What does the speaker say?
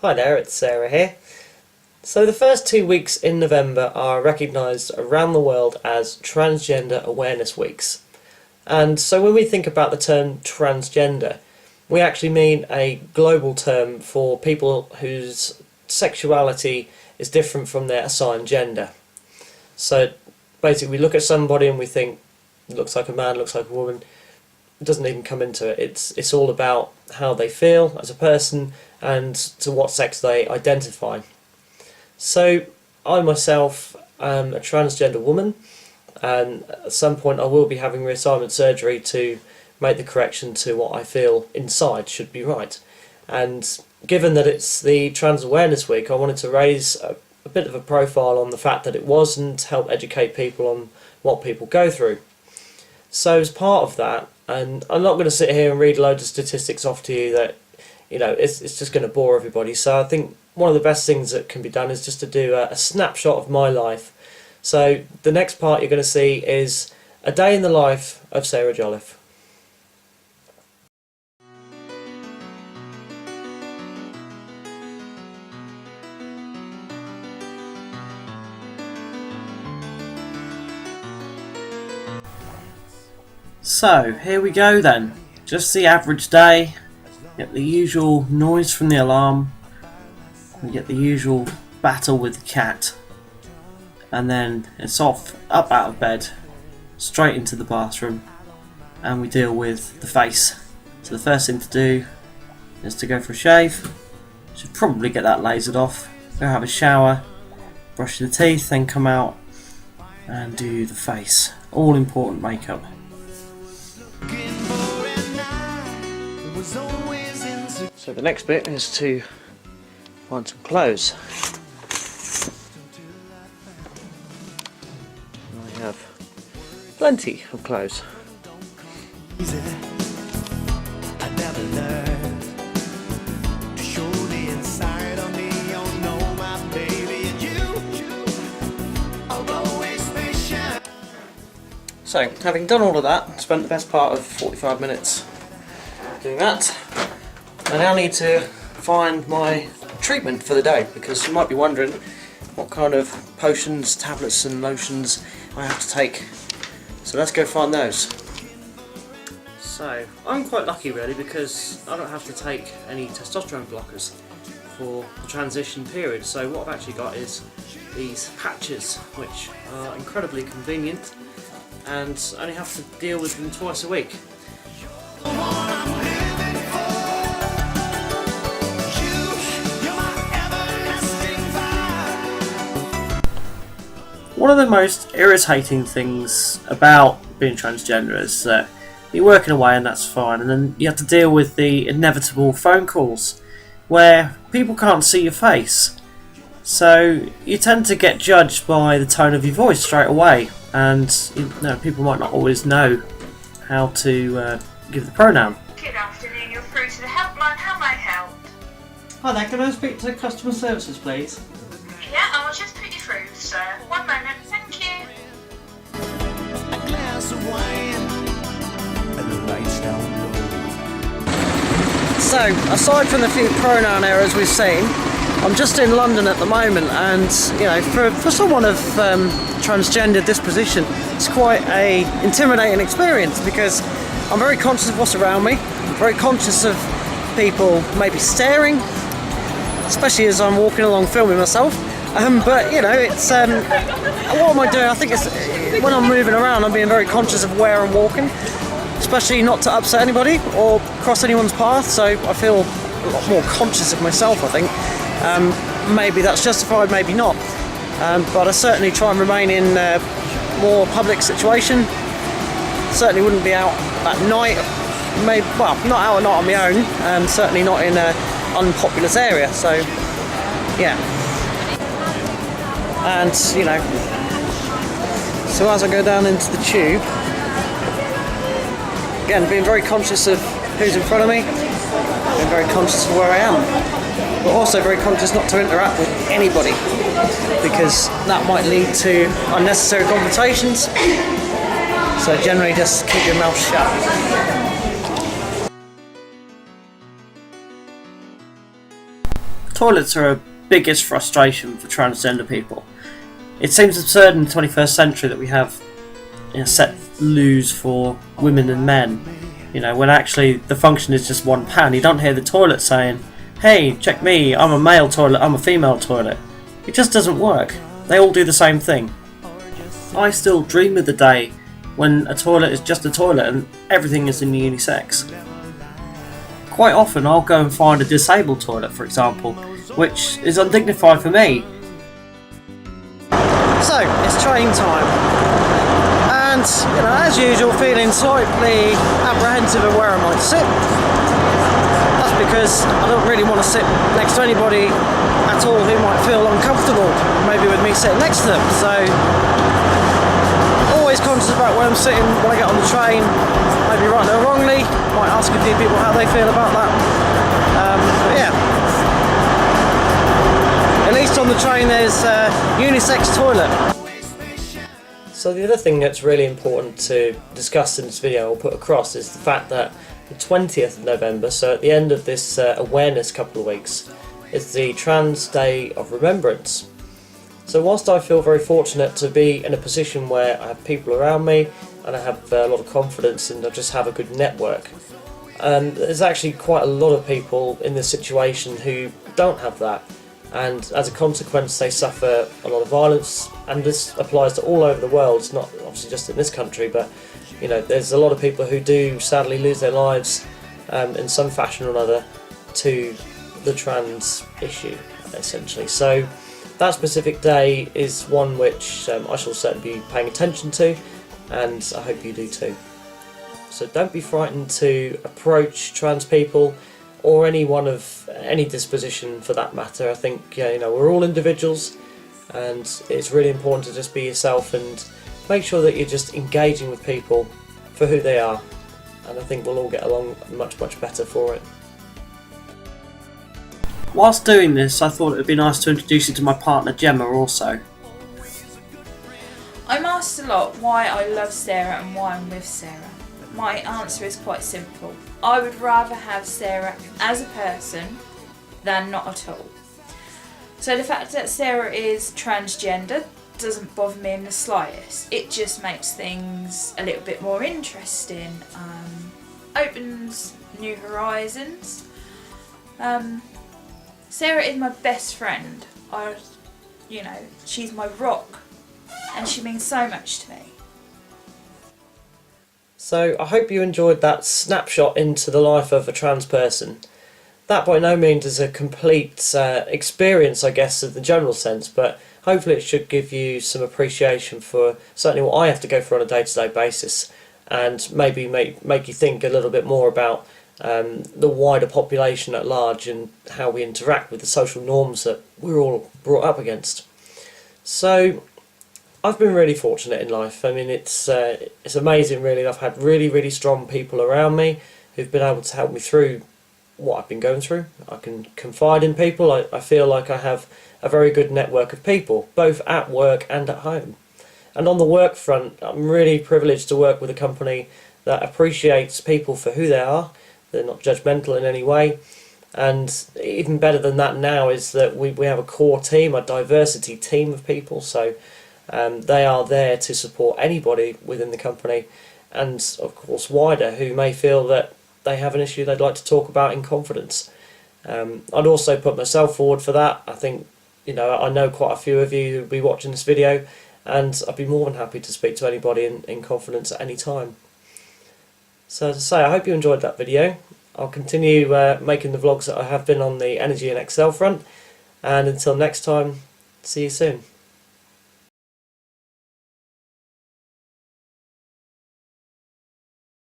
Hi there, it's Sarah here. So the first 2 weeks in November are recognised around the world as Transgender Awareness Weeks. And so when we think about the term transgender, we actually mean a global term for people whose sexuality is different from their assigned gender. So basically we look at somebody and we think, looks like a man, looks like a woman. It doesn't even come into it. It's all about how they feel as a person and to what sex they identify. So I myself am a transgender woman, and at some point I will be having reassignment surgery to make the correction to what I feel inside should be right. And given that it's the Trans Awareness Week, I wanted to raise a bit of a profile on the fact that it was and help educate people on what people go through. So as part of that, and I'm not going to sit here and read loads of statistics off to you that, it's just going to bore everybody. So I think one of the best things that can be done is just to do a snapshot of my life. So the next part you're going to see is a day in the life of Sarah Jolliffe. So here we go then, just the average day. Get the usual noise from the alarm, we get the usual battle with the cat, and then it's off, up out of bed, straight into the bathroom, and we deal with the face. So the first thing to do is to go for a shave. Should probably get that lasered off, go have a shower, brush the teeth, then come out and do the face. All important makeup. So the next bit is to find some clothes. I have plenty of clothes. So, having done all of that, spent the best part of 45 minutes doing that, I now need to find my treatment for the day, because you might be wondering what kind of potions, tablets and lotions I have to take. So let's go find those. So, I'm quite lucky really, because I don't have to take any testosterone blockers for the transition period. So what I've actually got is these patches, which are incredibly convenient, and only have to deal with them twice a week. One of the most irritating things about being transgender is that you're working away and that's fine, and then you have to deal with the inevitable phone calls where people can't see your face. So you tend to get judged by the tone of your voice straight away, and people might not always know how to give the pronoun. Good afternoon, you're through to the helpline. How may I help? Hi there, can I speak to customer services please? Yeah, I'll just put you through, sir. 1 moment, thank you. A glass of wine and the lights down low. So, aside from the few pronoun errors we've seen, I'm just in London at the moment, and for someone of transgender disposition, it's quite a intimidating experience, because I'm very conscious of what's around me. I'm very conscious of people maybe staring, especially as I'm walking along filming myself. But it's what am I doing? I think it's when I'm moving around, I'm being very conscious of where I'm walking, especially not to upset anybody or cross anyone's path. So I feel a lot more conscious of myself, I think. Maybe that's justified, maybe not. But I certainly try and remain in a more public situation. Certainly wouldn't be out at night. Not out at night on my own, and certainly not in an unpopulous area. So, yeah. And, so as I go down into the tube, again, being very conscious of who's in front of me, being very conscious of where I am, but also very conscious not to interact with anybody, because that might lead to unnecessary confrontations. So generally just keep your mouth shut. Toilets are a biggest frustration for transgender people. It seems absurd in the 21st century that we have set loos for women and men, when actually the function is just one pan. You don't hear the toilet saying, "Hey, check me, I'm a male toilet, I'm a female toilet." It just doesn't work. They all do the same thing. I still dream of the day when a toilet is just a toilet and everything is in unisex. Quite often I'll go and find a disabled toilet, for example, which is undignified for me. So, it's train time, and as usual, feeling slightly apprehensive of where I might sit. That's because I don't really want to sit next to anybody at all who might feel uncomfortable, maybe with me sitting next to them. So, always conscious about where I'm sitting when I get on the train, maybe rightly or wrongly, might ask a few people how they feel about that. But yeah. At least on the train there's a unisex toilet. So the other thing that's really important to discuss in this video or put across is the fact that the 20th of November, so at the end of this awareness couple of weeks, is the Trans Day of Remembrance. So whilst I feel very fortunate to be in a position where I have people around me and I have a lot of confidence and I just have a good network, there's actually quite a lot of people in this situation who don't have that. And as a consequence they suffer a lot of violence, and this applies to all over the world. It's not obviously just in this country, but there's a lot of people who do sadly lose their lives in some fashion or another to the trans issue, essentially. So that specific day is one which I shall certainly be paying attention to, and I hope you do too. So don't be frightened to approach trans people, or anyone of any disposition for that matter. I think we're all individuals, and it's really important to just be yourself and make sure that you're just engaging with people for who they are, and I think we'll all get along much better for it. Whilst doing this, I thought it would be nice to introduce you to my partner Gemma also. I'm asked a lot why I love Sarah and why I'm with Sarah. My answer is quite simple. I would rather have Sarah as a person than not at all. So the fact that Sarah is transgender doesn't bother me in the slightest. It just makes things a little bit more interesting, opens new horizons. Sarah is my best friend. She's my rock, and she means so much to me. So I hope you enjoyed that snapshot into the life of a trans person. That by no means is a complete experience, I guess, in the general sense, but hopefully it should give you some appreciation for certainly what I have to go through on a day-to-day basis, and maybe make you think a little bit more about the wider population at large and how we interact with the social norms that we're all brought up against. So I've been really fortunate in life. I mean, it's amazing really. I've had really strong people around me who've been able to help me through what I've been going through. I can confide in people. I feel like I have a very good network of people, both at work and at home. And on the work front, I'm really privileged to work with a company that appreciates people for who they are. They're not judgmental in any way. And even better than that now is that we have a core team, a diversity team of people. So they are there to support anybody within the company, and of course wider, who may feel that they have an issue they'd like to talk about in confidence. I'd also put myself forward for that. I think, I know quite a few of you who'll be watching this video, and I'd be more than happy to speak to anybody in confidence at any time. So as I say, I hope you enjoyed that video. I'll continue making the vlogs that I have been on the Energy and Excel front, and until next time, see you soon.